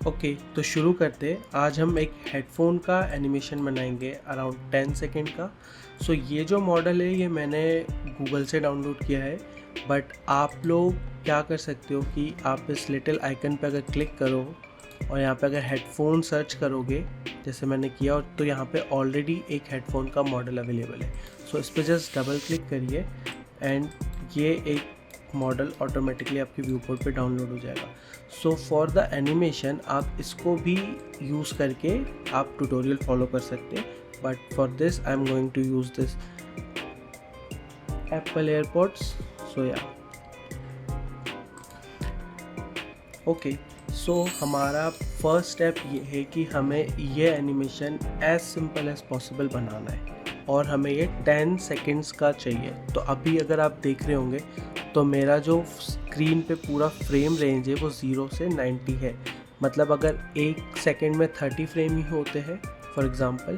Okay, तो शुरू करते। आज हम एक हेडफोन का एनिमेशन बनाएंगे अराउंड 10 सेकेंड का। सो ये जो मॉडल है ये मैंने गूगल से डाउनलोड किया है, बट आप लोग क्या कर सकते हो कि आप इस लिटिल आइकन पे अगर क्लिक करो और यहाँ पे अगर हेडफोन सर्च करोगे जैसे मैंने किया, और तो यहाँ पे ऑलरेडी एक हेडफोन का मॉडल अवेलेबल है। सो इस पर जस्ट डबल क्लिक करिए एंड ये एक मॉडल ऑटोमेटिकली आपके व्यू पोर्ट पे डाउनलोड हो जाएगा। सो फॉर द एनिमेशन आप इसको भी यूज़ करके आप ट्यूटोरियल फॉलो कर सकते हैं, but for this I am going to use this Apple AirPods. So या ओके, सो हमारा फर्स्ट स्टेप ये है कि हमें ये animation as simple as possible बनाना है और हमें ये 10 सेकेंड्स का चाहिए। तो अभी अगर आप देख रहे होंगे तो मेरा जो स्क्रीन पे पूरा फ्रेम रेंज है वो 0 से 90 है। मतलब अगर एक सेकेंड में 30 फ्रेम ही होते हैं फॉर एग्ज़ाम्पल,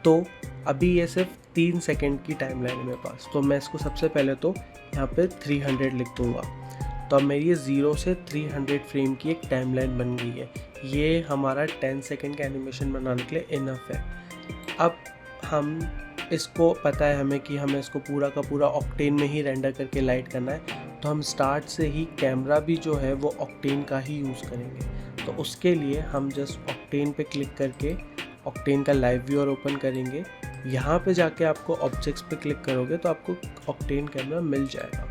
तो अभी ये सिर्फ 3 सेकेंड की टाइम लाइन है मेरे पास। तो मैं इसको सबसे पहले तो यहाँ पे 300 लिख दूँगा। तो अब मेरी ये 0 से 300 फ्रेम की एक टाइम लाइन बन गई है। ये हमारा 10 सेकेंड का एनिमेशन बनाने के लिए इनफ है। अब हम इसको पता है हमें कि हमें इसको पूरा का पूरा ऑक्टेन में ही रेंडर करके लाइट करना है, तो हम स्टार्ट से ही कैमरा भी जो है वो ऑक्टेन का ही यूज़ करेंगे। तो उसके लिए हम जस्ट ऑक्टेन पे क्लिक करके ऑक्टेन का लाइव व्यूअर ओपन करेंगे। यहाँ पे जाके आपको ऑब्जेक्ट्स पे क्लिक करोगे तो आपको ऑक्टेन कैमरा मिल जाएगा।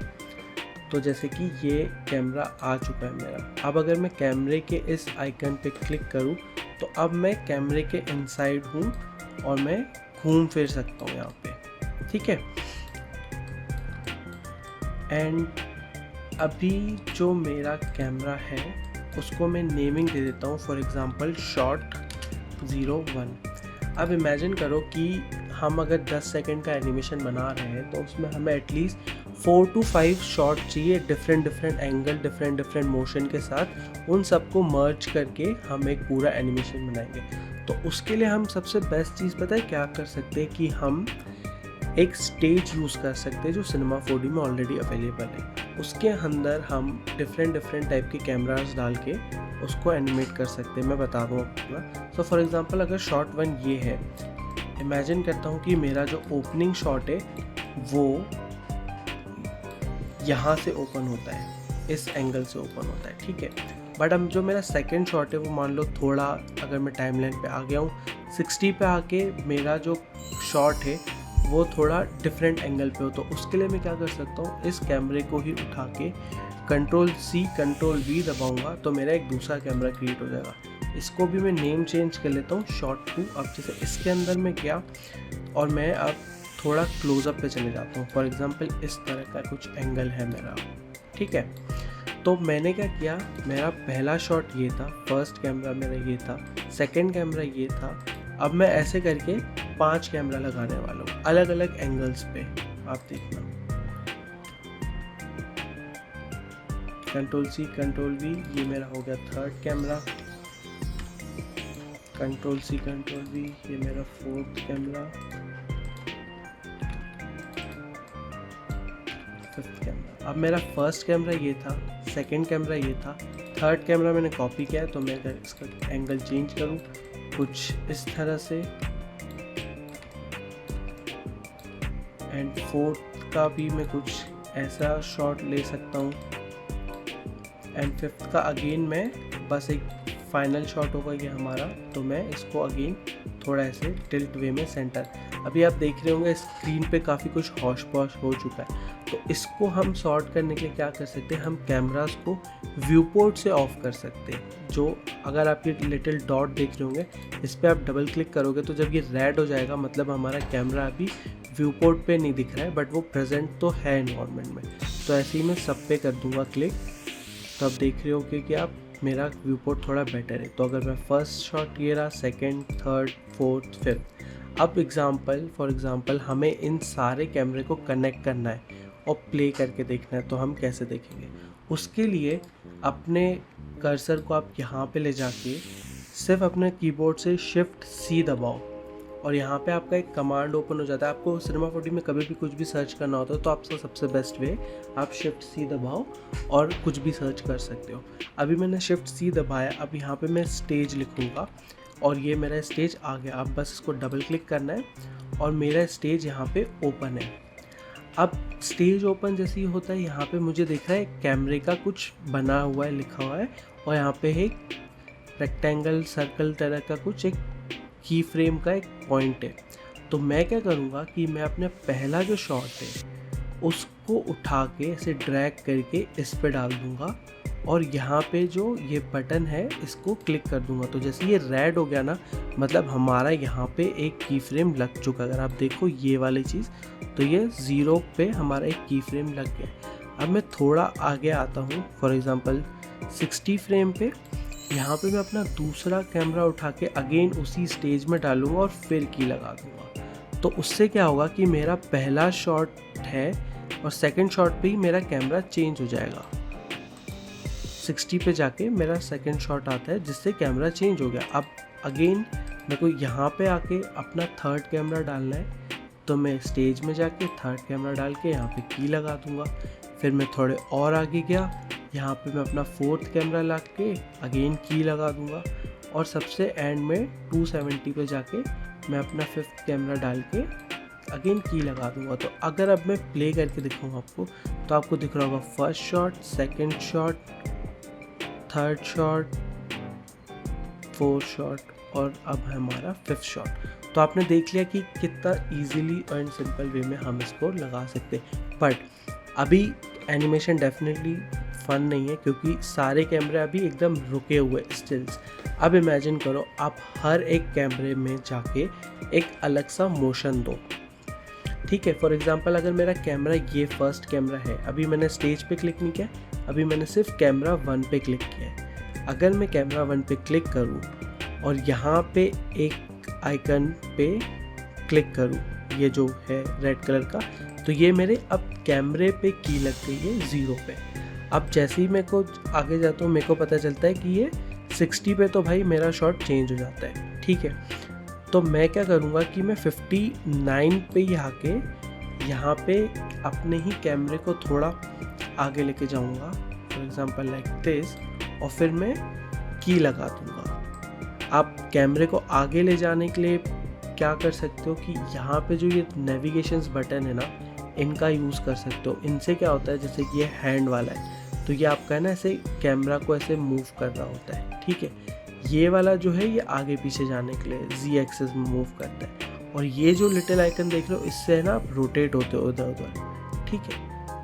तो जैसे कि ये कैमरा आ चुका है मेरा। अब अगर मैं कैमरे के इस आइकन पे क्लिक करूँ तो अब मैं कैमरे के इनसाइड हूँ और मैं घूम फिर सकता हूँ यहाँ पे, ठीक है। एंड अभी जो मेरा कैमरा है उसको मैं नेमिंग दे देता हूँ, फॉर एग्ज़ाम्पल शॉट 01। अब इमेजिन करो कि हम अगर 10 सेकेंड का एनिमेशन बना रहे हैं तो उसमें हमें एटलीस्ट 4 to 5 शॉट चाहिए, डिफरेंट एंगल, डिफरेंट मोशन के साथ। उन सबको मर्ज करके हम एक पूरा एनिमेशन बनाएंगे। तो उसके लिए हम सबसे बेस्ट चीज़ पता है क्या कर सकते हैं कि हम एक स्टेज यूज़ कर सकते हैं जो सिनेमा 4D में ऑलरेडी अवेलेबल है। उसके अंदर हम डिफरेंट टाइप के कैमरास डाल के उसको एनिमेट कर सकते हैं। मैं बता दूँ आपको। सो फॉर एग्ज़ाम्पल अगर शॉट 1 ये है, इमेजिन करता हूँ कि मेरा जो ओपनिंग शॉट है वो यहाँ से ओपन होता है, इस एंगल से ओपन होता है, ठीक है। बट अब जो मेरा सेकंड शॉट है वो मान लो थोड़ा, अगर मैं टाइमलाइन पे आ गया हूँ 60 पे आके मेरा जो शॉट है वो थोड़ा डिफरेंट एंगल पे हो, तो उसके लिए मैं क्या कर सकता हूँ, इस कैमरे को ही उठा के Ctrl+C Ctrl+V दबाऊँगा तो मेरा एक दूसरा कैमरा क्रिएट हो जाएगा। इसको भी मैं नेम चेंज कर लेता हूँ शॉट 2। अब जैसे इसके अंदर मैं गया और मैं अब थोड़ा क्लोज़अप पे चले जाता हूँ। फॉर एग्ज़ाम्पल इस तरह का कुछ एंगल है मेरा, ठीक है। तो मैंने क्या किया, मेरा पहला शॉट ये था, फर्स्ट कैमरा मेरा ये था, सेकंड कैमरा ये था। अब मैं ऐसे करके 5 कैमरा लगाने वाला हूँ अलग अलग एंगल्स पे। आप देखना, Ctrl+C Ctrl+V, ये मेरा हो गया थर्ड कैमरा। Ctrl+C Ctrl+V, ये मेरा फोर्थ कैमरा, फिफ्थ कैमरा। अब मेरा फर्स्ट कैमरा ये था, सेकंड कैमरा ये था, थर्ड कैमरा मैंने कॉपी किया है। तो मैं अगर इसका एंगल चेंज करूँ कुछ इस तरह से, एंड फोर्थ का भी मैं कुछ ऐसा शॉट ले सकता हूँ, एंड फिफ्थ का अगेन मैं बस एक फाइनल शॉट होगा ये हमारा, तो मैं इसको अगेन थोड़ा ऐसे टिल्ट वे में सेंटर। अभी आप देख रहे होंगे स्क्रीन पे काफ़ी कुछ हॉश पॉश हो चुका है। तो इसको हम सॉर्ट करने के लिए क्या कर सकते हैं, हम कैमरास को व्यू पोर्ट से ऑफ कर सकते हैं। जो अगर आप ये लिटिल डॉट देख रहे होंगे इस पर आप डबल क्लिक करोगे तो जब ये रेड हो जाएगा मतलब हमारा कैमरा अभी व्यू पोर्ट पे नहीं दिख रहा है, बट वो प्रेजेंट तो है एनवायरनमेंट में। तो ऐसे ही मैं सब पे कर दूंगा क्लिक, तो आप देख रहे हो कि आप मेरा व्यू पोर्ट थोड़ा बेटर है। तो अगर मैं फर्स्ट शॉट ये रहा, सेकंड, थर्ड, फोर्थ, फिफ्थ। अब फॉर एग्ज़ाम्पल हमें इन सारे कैमरे को कनेक्ट करना है और प्ले करके देखना है, तो हम कैसे देखेंगे। उसके लिए अपने कर्सर को आप यहाँ पे ले जाके सिर्फ अपने कीबोर्ड से Shift+C दबाओ और यहाँ पे आपका एक कमांड ओपन हो जाता है। आपको सिनेमा 4D में कभी भी कुछ भी सर्च करना होता है तो आपका सबसे बेस्ट वे, आप शिफ्ट सी दबाओ और कुछ भी सर्च कर सकते हो। अभी मैंने शिफ्ट सी दबाया, अब यहाँ पे मैं स्टेज लिखूँगा और ये मेरा स्टेज आ गया। अब बस इसको डबल क्लिक करना है और मेरा स्टेज यहाँ पे ओपन है। अब स्टेज ओपन जैसे ही होता है, यहाँ पे मुझे दिख रहा है कैमरे का कुछ बना हुआ है, लिखा हुआ है, और यहाँ पे एक रेक्टेंगल सर्कल तरह का कुछ एक की फ्रेम का एक पॉइंट है। तो मैं क्या करूँगा कि मैं अपने पहला जो शॉट है उसको उठा के ऐसे ड्रैग करके इस पे डाल दूँगा और यहाँ पे जो ये बटन है इसको क्लिक कर दूँगा। तो जैसे ये रेड हो गया ना, मतलब हमारा यहाँ पे एक की फ्रेम लग चुका। अगर आप देखो ये वाली चीज़, तो ये 0 पे हमारा एक की फ्रेम लग गया। अब मैं थोड़ा आगे आता हूँ, फॉर एग्ज़ाम्पल 60 फ्रेम पे। यहाँ पे मैं अपना दूसरा कैमरा उठा के अगेन उसी स्टेज में डालूँगा और फिर की लगा दूँगा। तो उससे क्या होगा कि मेरा पहला शॉट है और सेकंड शॉट पे ही मेरा कैमरा चेंज हो जाएगा। 60 पे जाके मेरा सेकंड शॉट आता है जिससे कैमरा चेंज हो गया। अब अगेन मेरे को यहाँ पे आके अपना थर्ड कैमरा डालना है, तो मैं स्टेज में जाके थर्ड कैमरा डाल के यहाँ पे की लगा दूँगा। फिर मैं थोड़े और आगे गया, यहाँ पे मैं अपना फोर्थ कैमरा ला के अगेन की लगा दूँगा और सबसे एंड में 270 पे जाके मैं अपना फिफ्थ कैमरा डाल के अगेन की लगा दूँगा। तो अगर अब मैं प्ले करके दिखाऊँ आपको, तो आपको दिख रहा होगा first shot, second shot, third shot, fourth shot और अब है हमारा फिफ्थ शॉट। तो आपने देख लिया कि कितना इजीली एंड सिंपल वे में हम इसको लगा सकते हैं। बट अभी एनिमेशन डेफिनेटली फन नहीं है क्योंकि सारे कैमरे अभी एकदम रुके हुए स्टिल्स। अब इमेजिन करो आप हर एक कैमरे में जाके एक अलग सा मोशन दो। ठीक है, फॉर एग्जांपल अगर मेरा कैमरा ये फर्स्ट कैमरा है, अभी मैंने स्टेज पे क्लिक नहीं किया, अभी मैंने सिर्फ कैमरा 1 पे क्लिक किया है। अगर मैं कैमरा 1 पे क्लिक करूँ और यहाँ पे एक आइकन पे क्लिक करूँ, ये जो है रेड कलर का, तो ये मेरे अब कैमरे पे की लग गई है 0 पे। अब जैसे ही मेरे को आगे जाता हूँ मेरे को पता चलता है कि ये 60 पे, तो भाई मेरा शॉट चेंज हो जाता है। ठीक है, तो मैं क्या करूँगा कि मैं 59 पे ही आके यहाँ पे अपने ही कैमरे को थोड़ा आगे लेके जाऊँगा, फॉर एग्जांपल लाइक दिस, और फिर मैं की लगा दूँगा। आप कैमरे को आगे ले जाने के लिए क्या कर सकते हो कि यहाँ पे जो ये नेविगेशंस बटन है ना, इनका यूज़ कर सकते हो। इनसे क्या होता है, जैसे कि ये हैंड वाला है तो ये आपका है ना ऐसे कैमरा को ऐसे मूव कर रहा होता है। ठीक है, ये वाला जो है ये आगे पीछे जाने के लिए जी एक्सिस में मूव करता है, और ये जो लिटिल आइकन देख रहे हो इससे है ना आप रोटेट होते हो इधर उधर। ठीक है,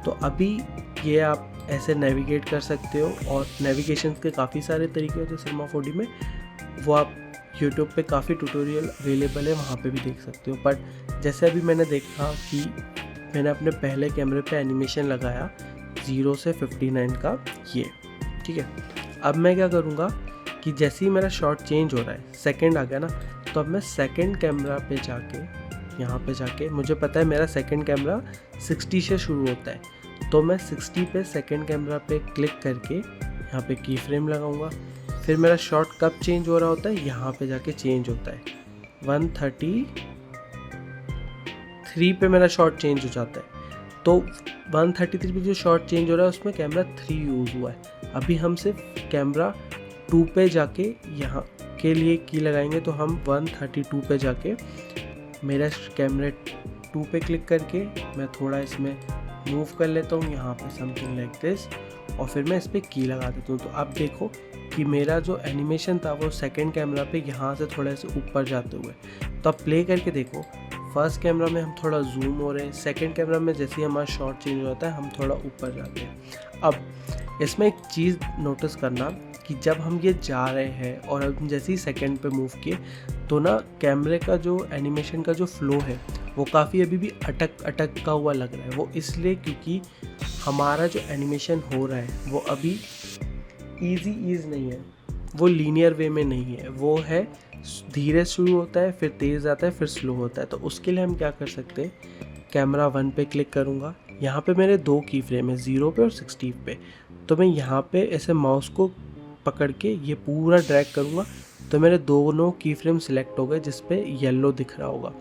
तो अभी ये आप ऐसे नेविगेट कर सकते हो, और नेविगेशन के काफ़ी सारे तरीके होते हैं सिनेमा 4D में, वो आप यूट्यूब पे काफ़ी ट्यूटोरियल अवेलेबल है, वहाँ पे भी देख सकते हो। बट जैसे अभी मैंने देखा कि मैंने अपने पहले कैमरे पे एनिमेशन लगाया 0 से 59 का ये। ठीक है, अब मैं क्या करूँगा कि जैसे ही मेरा शॉट चेंज हो रहा है, सेकंड आ गया ना, तो अब मैं सेकंड कैमरा पे जाके यहाँ पे जाके, मुझे पता है मेरा सेकंड कैमरा 60 से शुरू होता है, तो मैं 60 पे सेकंड कैमरा पे क्लिक करके यहाँ पे की फ्रेम लगाऊंगा। फिर मेरा शॉट कब चेंज हो रहा होता है, यहाँ पे जाके चेंज होता है 133 पे मेरा शॉट चेंज हो जाता है। तो 133 पे जो शॉट चेंज हो रहा है उसमें कैमरा 3 यूज़ हुआ है। अभी हम सिर्फ कैमरा 2 पे जाके यहाँ के लिए की लगाएंगे, तो हम 132 पे जाके मेरा कैमरे 2 पे क्लिक करके मैं थोड़ा इसमें मूव कर लेता हूँ यहाँ पे समथिंग लाइक दिस, और फिर मैं इस पर की लगा देता हूँ। तो अब देखो कि मेरा जो एनिमेशन था वो सेकंड कैमरा पे यहाँ से थोड़ा से ऊपर जाते हुए। तो अब प्ले करके देखो, फर्स्ट कैमरा में हम थोड़ा जूम हो रहे हैं, सेकंड कैमरा में जैसे ही हमारा शॉट चेंज होता है हम थोड़ा ऊपर जाते हैं। अब इसमें एक चीज़ नोटिस करना कि जब हम ये जा रहे हैं और हम जैसे ही सेकंड पे मूव किए, तो ना कैमरे का जो एनिमेशन का जो फ्लो है वो काफ़ी अभी भी अटक का हुआ लग रहा है। वो इसलिए क्योंकि हमारा जो एनिमेशन हो रहा है वो अभी ईज़ नहीं है, वो लीनियर वे में नहीं है, वो है धीरे शुरू होता है, फिर तेज़ आता है, फिर स्लो होता है। तो उसके लिए हम क्या कर सकते हैं, कैमरा 1 पे क्लिक करूँगा, यहाँ पे मेरे 2 की फ्रेम है 0 पे और 60 पे, तो मैं यहाँ पे ऐसे माउस को पकड़ के ये पूरा ड्रैग करूँगा तो मेरे दोनों की फ्रेम सिलेक्ट हो गए जिस पे येलो दिख रहा होगा।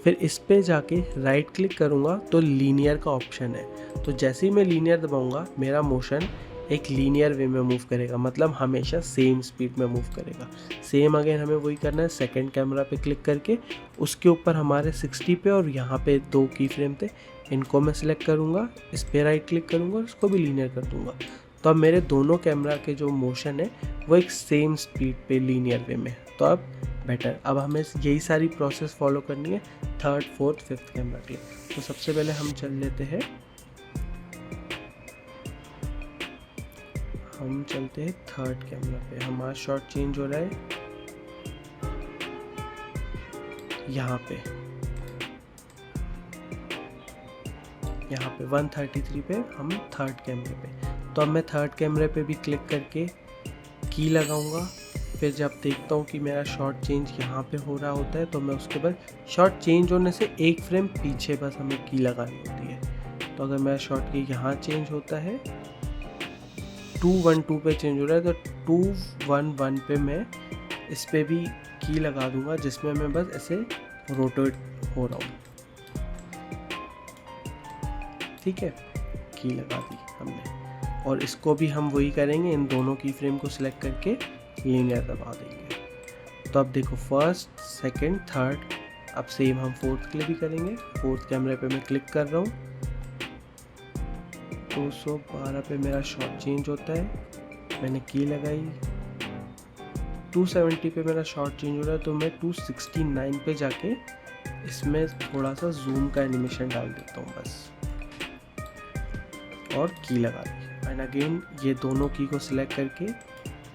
फिर इस पे जाके राइट क्लिक करूँगा तो लीनियर का ऑप्शन है। तो जैसे ही मैं लीनियर दबाऊँगा मेरा मोशन एक लीनियर वे में मूव करेगा, मतलब हमेशा सेम स्पीड में मूव करेगा। सेम अगेन हमें वही करना है, सेकंड कैमरा पे क्लिक करके उसके ऊपर हमारे 60 पे और यहाँ पे 2 की फ्रेम थे, इनको मैं सिलेक्ट करूँगा, इस पर राइट क्लिक करूँगा और इसको भी लीनियर कर दूँगा। तो अब मेरे दोनों कैमरा के जो मोशन है वो एक सेम स्पीड पे लीनियर वे में, तो अब बेटर। अब हमें यही सारी प्रोसेस फॉलो करनी है थर्ड, फोर्थ, फिफ्थ कैमरा के लिए। तो सबसे पहले हम चल लेते हैं, हम चलते हैं थर्ड कैमरा पे। हमारा शॉट चेंज हो रहा है यहाँ पे 133 पे हम थर्ड कैमरे पे। तो अब मैं थर्ड कैमरे पे भी क्लिक करके की लगाऊंगा। फिर जब देखता हूँ कि मेरा शॉट चेंज यहाँ पे हो रहा होता है तो मैं उसके बाद शॉट चेंज होने से एक फ्रेम पीछे बस हमें की लगानी होती है। तो अगर मेरा शॉट की यहाँ चेंज होता है 212 पे चेंज हो रहा है तो 211 पे मैं इस पे भी की लगा दूंगा जिसमें मैं बस ऐसे रोटेट हो रहा हूँ। ठीक है, की लगा दी हमने। और इसको भी हम वही करेंगे, इन दोनों की फ्रेम को सिलेक्ट करके लीनियर दबा देंगे। तो अब देखो फर्स्ट, सेकंड, थर्ड, अब सेम हम फोर्थ के लिए भी करेंगे। फोर्थ कैमरे पे मैं क्लिक कर रहा हूँ, 212 पे मेरा शॉट चेंज होता है, मैंने की लगाई। 270 पे मेरा शॉट चेंज हो रहा है तो मैं 269 पे जाके इसमें थोड़ा सा जूम का एनिमेशन डाल देता हूँ बस, और की लगा दी। एंड अगेन ये दोनों की को सिलेक्ट करके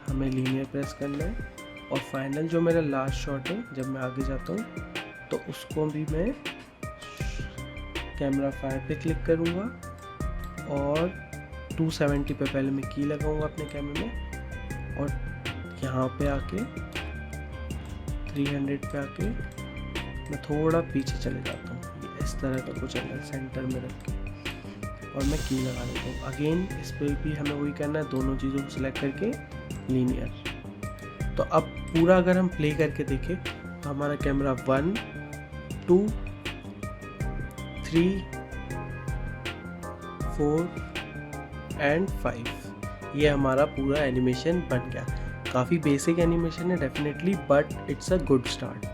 हमें लीनियर प्रेस करना है। और फाइनल जो मेरा लास्ट शॉट है, जब मैं आगे जाता हूँ तो उसको भी मैं कैमरा 5 पे क्लिक करूँगा और 270 पे पहले मैं की लगाऊंगा अपने कैमरे में, और यहाँ पे आके 300 पे आके मैं थोड़ा पीछे चले जाता हूँ, इस तरह का कुछ एंगल सेंटर में रख के, और मैं की लगा देता हूँ। अगेन इस पर भी हमें वही करना है, दोनों चीज़ों को सिलेक्ट करके लीनियर। तो अब पूरा अगर हम प्ले करके देखें तो हमारा कैमरा 1, 2, 3, 4 एंड 5, ये हमारा पूरा एनिमेशन बन गया। काफ़ी बेसिक एनिमेशन है definitely, but it's a good start.